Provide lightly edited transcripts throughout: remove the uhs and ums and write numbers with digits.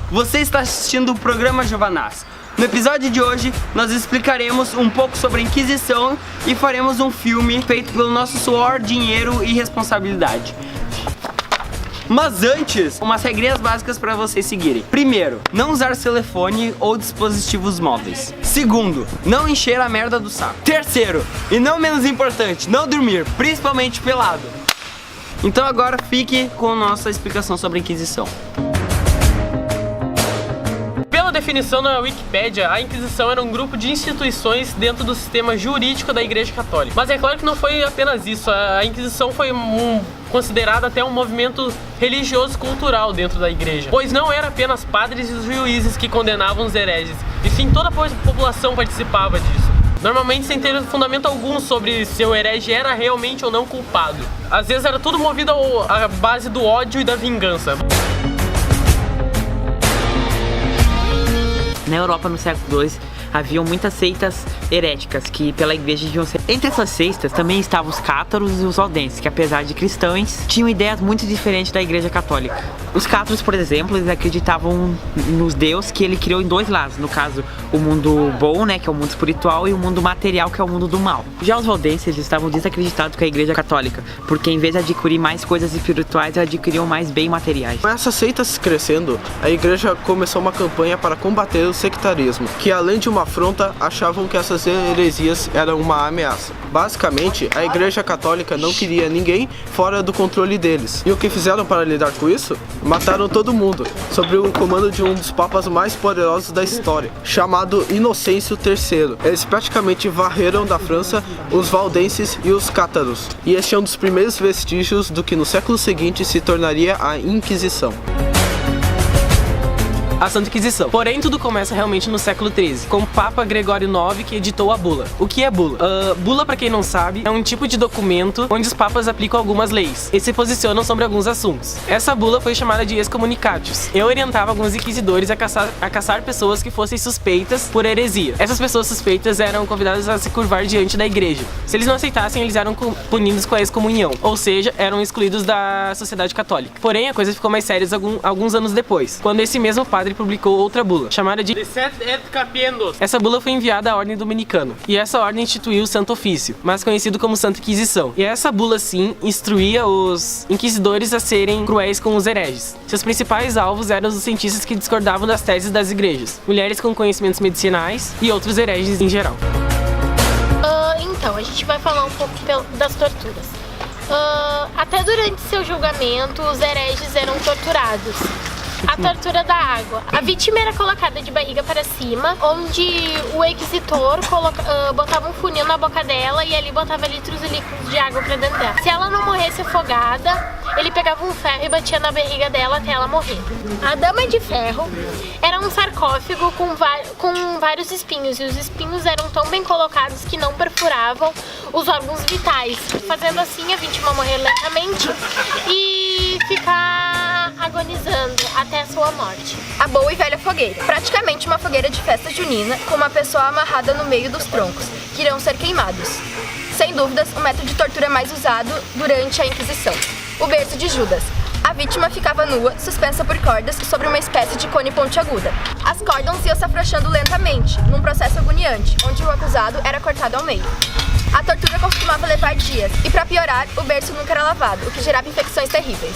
Você está assistindo o programa Giovanaz. No episódio de hoje, nós explicaremos um pouco sobre a Inquisição e faremos um filme feito pelo nosso suor, dinheiro e responsabilidade. Mas antes, umas regrinhas básicas para vocês seguirem. Primeiro, não usar telefone ou dispositivos móveis. Segundo, não encher a merda do saco. Terceiro, e não menos importante, não dormir, principalmente pelado. Então agora fique com nossa explicação sobre a Inquisição. Pela definição na Wikipédia, a Inquisição era um grupo de instituições dentro do sistema jurídico da Igreja Católica. Mas é claro que não foi apenas isso, a Inquisição foi considerada até um movimento religioso-cultural dentro da igreja, pois não era apenas padres e juízes que condenavam os hereges, e sim toda a população participava disso. Normalmente sem ter fundamento algum sobre se o herege era realmente ou não culpado. Às vezes era tudo movido à base do ódio e da vingança. Na Europa, no século II, haviam muitas seitas heréticas que pela igreja deviam ser... Entre essas seitas também estavam os cátaros e os valdenses, que apesar de cristãos, tinham ideias muito diferentes da igreja católica. Os cátaros, por exemplo, eles acreditavam nos deuses que ele criou em dois lados. No caso, o mundo bom, né, que é o mundo espiritual, e o mundo material, que é o mundo do mal. Já os valdenses, eles estavam desacreditados com a igreja católica, porque em vez de adquirir mais coisas espirituais, eles adquiriam mais bens materiais. Com essas seitas crescendo, a igreja começou uma campanha para combater o sectarismo, que além de uma afronta, achavam que essas heresias eram uma ameaça. Basicamente, a igreja católica não queria ninguém fora do controle deles. E o que fizeram para lidar com isso? Mataram todo mundo, sob o comando de um dos papas mais poderosos da história, chamado Inocêncio III. Eles praticamente varreram da França os valdenses e os cátaros. E este é um dos primeiros vestígios do que no século seguinte se tornaria a Inquisição. A Santa Inquisição. Porém, tudo começa realmente no século XIII, com o Papa Gregório IX que editou a bula. O que é bula? Bula, pra quem não sabe, é um tipo de documento onde os papas aplicam algumas leis e se posicionam sobre alguns assuntos. Essa bula foi chamada de Excommunicatio e orientava alguns inquisidores a caçar pessoas que fossem suspeitas por heresia. Essas pessoas suspeitas eram convidadas a se curvar diante da igreja. Se eles não aceitassem, eles eram punidos com a excomunhão, ou seja, eram excluídos da sociedade católica. Porém, a coisa ficou mais séria alguns anos depois, quando esse mesmo padre publicou outra bula, chamada de Decet et Capiendos. Essa bula foi enviada à ordem dominicana, e essa ordem instituiu o Santo Ofício, mais conhecido como Santa Inquisição. E essa bula, sim, instruía os inquisidores a serem cruéis com os hereges. Seus principais alvos eram os cientistas que discordavam das teses das igrejas, mulheres com conhecimentos medicinais e outros hereges em geral. Então, a gente vai falar um pouco das torturas. Até durante seu julgamento, os hereges eram torturados. A tortura da água. A vítima era colocada de barriga para cima, onde o inquisitor botava um funil na boca dela e ali botava litros e litros de água para dentro dela. Se ela não morresse afogada, ele pegava um ferro e batia na barriga dela até ela morrer. A dama de ferro era um sarcófago com vários espinhos, e os espinhos eram tão bem colocados que não perfuravam os órgãos vitais, fazendo assim a vítima morrer lentamente e ficar agonizando até a sua morte. A boa e velha fogueira. Praticamente uma fogueira de festa junina, com uma pessoa amarrada no meio dos troncos, que irão ser queimados. Sem dúvidas, o método de tortura mais usado durante a Inquisição. O berço de Judas. A vítima ficava nua, suspensa por cordas, sobre uma espécie de cone pontiaguda. As cordas iam se afrouxando lentamente, num processo agoniante, onde o acusado era cortado ao meio. A tortura costumava levar dias, e para piorar, o berço nunca era lavado, o que gerava infecções terríveis.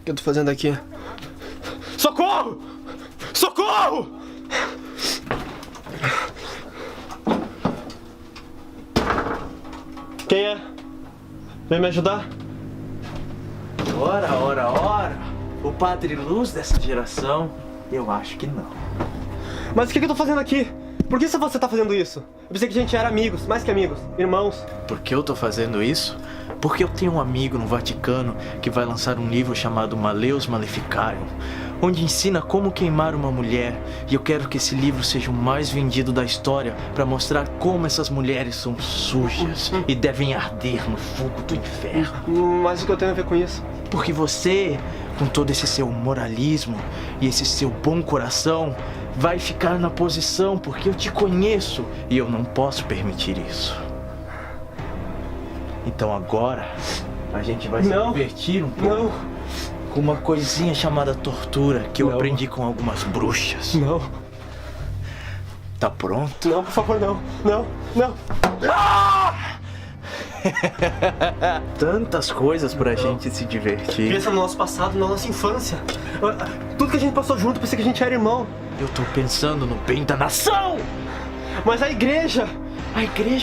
O que eu tô fazendo aqui? Socorro! Socorro! Quem é? Vem me ajudar? Ora. O Padre Luz dessa geração? Eu acho que não. Mas o que eu tô fazendo aqui? Por que você tá fazendo isso? Eu pensei que a gente era amigos, mais que amigos, irmãos. Por que eu tô fazendo isso? Porque eu tenho um amigo no Vaticano que vai lançar um livro chamado Maleus Maleficarum, onde ensina como queimar uma mulher, e eu quero que esse livro seja o mais vendido da história para mostrar como essas mulheres são sujas e devem arder no fogo do inferno. Mas o que eu tenho a ver com isso? Porque você, com todo esse seu moralismo e esse seu bom coração, vai ficar na posição porque eu te conheço e eu não posso permitir isso. Então agora a gente vai se divertir um pouco com uma coisinha chamada tortura que eu aprendi com algumas bruxas. Não. Tá pronto? Não, por favor, não. Tantas coisas pra gente se divertir. Pensa no nosso passado, na nossa infância. Tudo que a gente passou junto, pensei que a gente era irmão. Eu tô pensando no bem da nação! Mas a igreja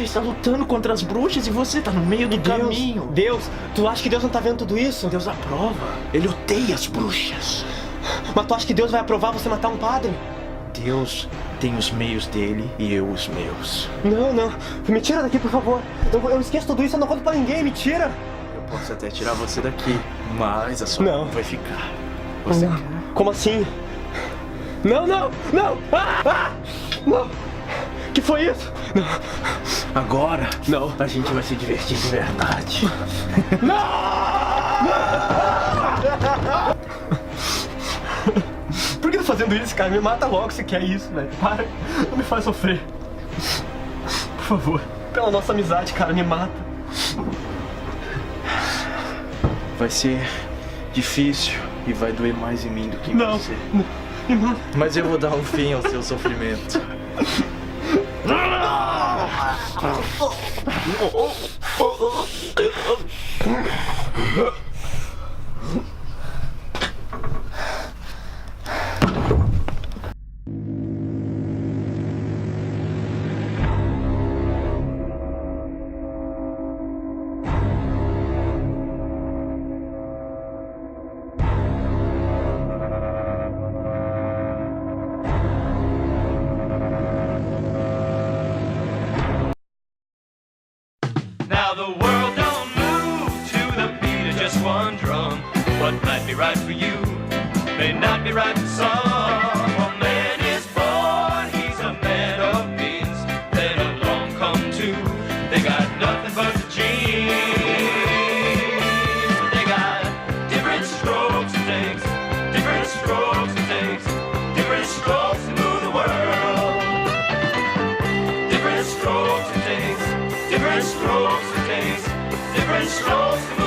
está lutando contra as bruxas e você tá no meio do caminho. Deus, tu acha que Deus não tá vendo tudo isso? Deus aprova. Ele odeia as bruxas. Mas tu acha que Deus vai aprovar você matar um padre? Deus tem os meios dele e eu os meus. Não. Me tira daqui, por favor. Eu esqueço tudo isso, eu não conto pra ninguém, me tira. Eu posso até tirar você daqui, mas a sua mão vai ficar. Você quer? Como assim? Não! Não! Que foi isso? Não. Agora, não. A gente vai se divertir de verdade. Por que tá fazendo isso, cara? Me mata logo se quer isso, velho. Para, não me faz sofrer. Por favor, pela nossa amizade, cara, me mata. Vai ser difícil e vai doer mais em mim do que em você. Não, me mata. Mas eu vou dar um fim ao seu sofrimento. Now the world don't move to the beat of just one drum. What might be right for you may not be right for some. A man is born, he's a man of means. Then along come two, they got nothing but the genes. They got different strokes it takes, different strokes it takes, different strokes to move the world. Different strokes it takes, different strokes it takes, different strokes to move